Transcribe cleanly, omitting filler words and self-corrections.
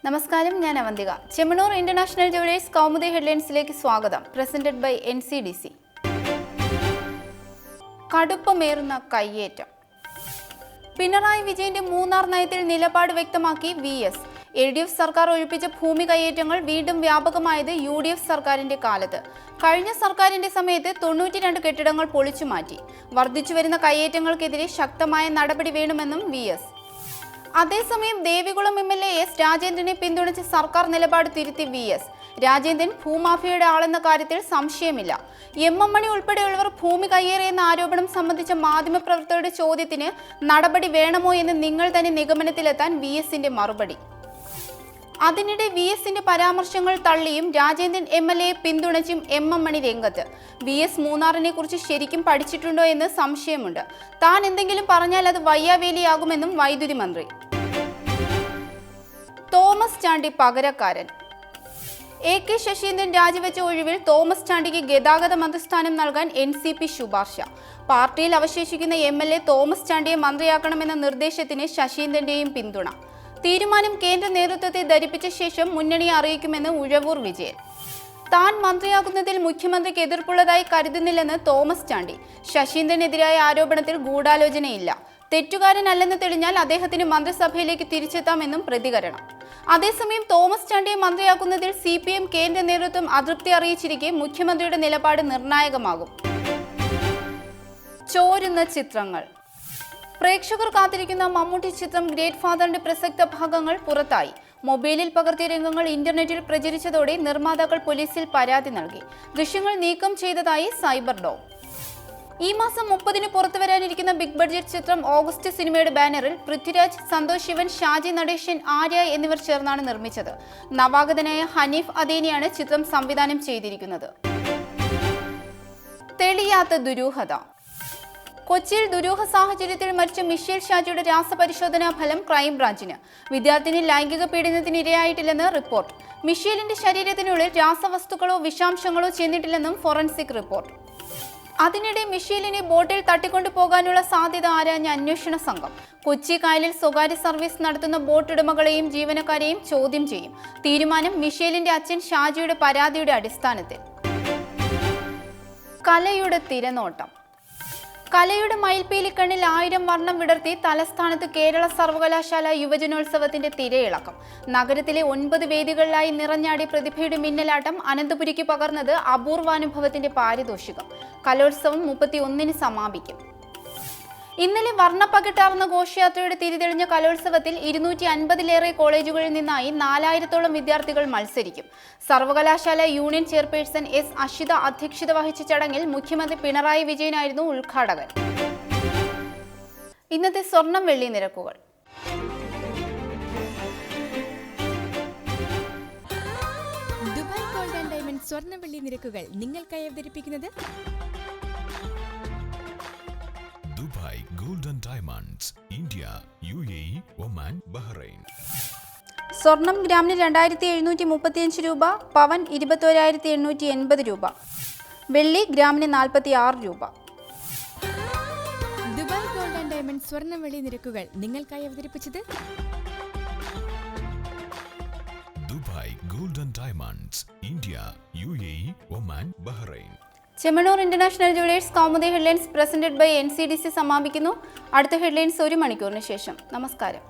നമസ്കാരം, ഞാൻ Avantika. Chemmanur international jewellers Kaumudi ഹെഡ്ലൈൻസിലേക്ക് സ്വാഗതം. Presented by NCDC. കടുപ്പമേറുന്ന കയ്യേറ്റം. പിണറായി വിജയന്റെ മൂന്നാർ നയത്തിൽ നിലപാട് വ്യക്തമാക്കി VS. LDF സർക്കാർ ഒഴിപ്പിച്ച ഭൂമി കയ്യേറ്റങ്ങൾ വീണ്ടും വ്യാപകമായത് UDF സർക്കാരിന്റെ കാലത്ത്. കഴിഞ്ഞ സർക്കാരിന്റെ സമയത്ത് 92 കെട്ടിടങ്ങൾ പൊളിച്ചുമാറ്റി. വർദ്ധിച്ചുവരുന്ന കയ്യേറ്റങ്ങൾക്കെതിരെ ശക്തമായ നടപടി വേണമെന്നും VS. അതേസമയം ദേവികുളം MLA S രാജേന്ദ്രനെ പിന്തുണച്ച് സർക്കാർ നിലപാട് തിരുത്തി VS. രാജേന്ദ്രൻ ഭൂമാഫിയയുടെ ആളെന്ന കാര്യത്തിൽ സംശയമില്ല. M മണി ഉൾപ്പെടെയുള്ളവർ ഭൂമി കയ്യേറിയെന്ന ആരോപണം സംബന്ധിച്ച മാധ്യമപ്രവർത്തകരുടെ ചോദ്യത്തിന് നടപടി വേണമോ എന്ന് നിങ്ങൾ തന്നെ നിഗമനത്തിലെത്താൻ VSന്റെ മറുപടി. അതിനിടെ VSന്റെ പരാമർശങ്ങൾ തള്ളിയും രാജേന്ദ്രൻ MLA പിന്തുണച്ചും M മണി രംഗത്ത്. VS മൂന്നാറിനെ കുറിച്ച് ശരിക്കും പഠിച്ചിട്ടുണ്ടോ എന്ന് സംശയമുണ്ട്. താൻ എന്തെങ്കിലും പറഞ്ഞാൽ അത് വയ്യാവേലിയാകുമെന്നും വൈദ്യുതി മന്ത്രി. തോമസ് ചാണ്ടി പകരക്കാരൻ. AK ശശീന്ദ്രൻ രാജിവെച്ച ഒഴിവിൽ തോമസ് ചാണ്ടിക്ക് ഗതാഗത മന്ത്രിസ്ഥാനം നൽകാൻ NCP ശുപാർശ. പാർട്ടിയിൽ അവശേഷിക്കുന്ന MLA തോമസ് ചാണ്ടിയെ മന്ത്രിയാക്കണമെന്ന നിർദ്ദേശത്തിന് ശശീന്ദ്രന്റെയും പിന്തുണ. തീരുമാനം കേന്ദ്ര നേതൃത്വത്തെ ധരിപ്പിച്ച ശേഷം മുന്നണിയെ അറിയിക്കുമെന്ന് ഉഴവൂർ വിജയൻ. താൻ മന്ത്രിയാകുന്നതിൽ മുഖ്യമന്ത്രിക്ക് എതിർപ്പുള്ളതായി കരുതുന്നില്ലെന്ന് തോമസ് ചാണ്ടി. ശശീന്ദ്രനെതിരായ ആരോപണത്തിൽ ഗൂഢാലോചനയില്ല. തെറ്റുകാരനല്ലെന്ന് തെളിഞ്ഞാൽ അദ്ദേഹത്തിന് മന്ത്രിസഭയിലേക്ക് തിരിച്ചെത്താമെന്നും പ്രതികരണം. അതേസമയം തോമസ് ചാണ്ടിയെ മന്ത്രിയാക്കുന്നതിൽ CPM കേന്ദ്ര നേതൃത്വം അതൃപ്തി അറിയിച്ചിരിക്കെ മുഖ്യമന്ത്രിയുടെ നിലപാട് നിർണായകമാകും. ചോരുന്ന ചിത്രങ്ങൾ. പ്രേക്ഷകർ കാത്തിരിക്കുന്ന മമ്മൂട്ടി ചിത്രം ഗ്രേറ്റ് ഫാദറിന്റെ പ്രസക്ത ഭാഗങ്ങൾ പുറത്തായി. മൊബൈലിൽ പകർത്തിയ രംഗങ്ങൾ ഇന്റർനെറ്റിൽ പ്രചരിച്ചതോടെ നിർമ്മാതാക്കൾ പോലീസിൽ പരാതി നൽകി. ദൃശ്യങ്ങൾ നീക്കം ചെയ്തതായി സൈബർ ഡോം. ഈ മാസം 30-ന് പുറത്തുവരാനിരിക്കുന്ന ബിഗ് ബഡ്ജറ്റ് ചിത്രം ഓഗസ്റ്റ് സിനിമയുടെ ബാനറിൽ പൃഥ്വിരാജ്, സന്തോഷ് ശിവൻ, ഷാജി നടേശൻ, ആര്യ എന്നിവർ ചേർന്നാണ് നിർമ്മിച്ചത്. നവാഗതനായ ഹനീഫ് അദേനിയാണ് ചിത്രം സംവിധാനം ചെയ്തിരിക്കുന്നത്. തെളിയാത്ത ദുരൂഹത. കൊച്ചിയിൽ ദുരൂഹ സാഹചര്യത്തിൽ മരിച്ച മിഷേൽ ഷാജിയുടെ രാസപരിശോധനാ ഫലം ക്രൈംബ്രാഞ്ചിന്. വിദ്യാർത്ഥിനി ലൈംഗിക പീഡനത്തിന് ഇരയായിട്ടില്ലെന്ന് റിപ്പോർട്ട്. മിഷേലിന്റെ ശരീരത്തിനുള്ളിൽ രാസവസ്തുക്കളോ വിഷാംശങ്ങളോ ചെന്നിട്ടില്ലെന്നും ഫോറൻസിക് റിപ്പോർട്ട്. അതിനിടെ മിഷേലിനെ ബോട്ടിൽ തട്ടിക്കൊണ്ടുപോകാനുള്ള സാധ്യത ആരാഞ്ഞ അന്വേഷണ സംഘം കൊച്ചി കായലിൽ സ്വകാര്യ സർവീസ് നടത്തുന്ന ബോട്ട് ഉടമകളെയും ജീവനക്കാരെയും ചോദ്യം ചെയ്യും. തീരുമാനം മിഷേലിന്റെ അച്ഛൻ ഷാജിയുടെ പരാതിയുടെ അടിസ്ഥാനത്തിൽ. കലയുടെ തിരനോട്ടം. കലയുടെ മയിൽപീലിക്കണ്ണിൽ 1000 വർണ്ണം വിടർത്തി തലസ്ഥാനത്ത് കേരള സർവകലാശാല യുവജനോത്സവത്തിന്റെ തിരയിളക്കം. നഗരത്തിലെ 9 വേദികളിലായി നിറഞ്ഞാടിയ പ്രതിഭയുടെ മിന്നലാട്ടം അനന്തപുരിക്ക് പകർന്നത് അപൂർവാനുഭവത്തിന്റെ പാരിതോഷികം. കലോത്സവം 31-ന് സമാപിക്കും. ഇന്നലെ വർണ്ണപ്പകിട്ടാർന്ന ഘോഷയാത്രയുടെ തിരിതെളിഞ്ഞ കലോത്സവത്തിൽ 250-ലേറെ കോളേജുകളിൽ നിന്നായി 4000-ഓളം വിദ്യാർത്ഥികൾ മത്സരിക്കും. സർവകലാശാല യൂണിയൻ ചെയർപേഴ്സൺ S അഷിത അധ്യക്ഷത വഹിച്ച ചടങ്ങിൽ മുഖ്യമന്ത്രി പിണറായി വിജയനായിരുന്നു ഉദ്ഘാടകൻ. ഇന്നത്തെ സ്വർണം വെള്ളി നിരക്കുകൾ. ദുബായ് ഗോൾഡ് ആൻഡ് ഡയമണ്ട് സ്വർണം വെള്ളി നിരക്കുകൾ നിങ്ങൾക്കായി അവതരിപ്പിക്കുന്നത് Dubai Gold and Diamonds, India, UAE, Oman, Bahrain. സ്വർണം ഗ്രാമിന് 2735 രൂപ, പവൻ 21,880 രൂപ, വെള്ളി ഗ്രാമിന് 46 രൂപ. ദുബായ് ഗോൾഡ് ആൻഡ് ഡയമണ്ട് സ്വർണം വെള്ളി നിരക്കുകൾ നിങ്ങൾക്കായി അവതരിപ്പിച്ചത് Dubai Gold and Diamonds, India, UAE, Oman, Bahrain. Chemmanur international jewellers Kaumudi headlines presented by NCDC സമാപിക്കുന്നു. അടുത്ത ഹെഡ്ലൈൻസ് 1 മണിക്കൂറിന് ശേഷം. നമസ്കാരം.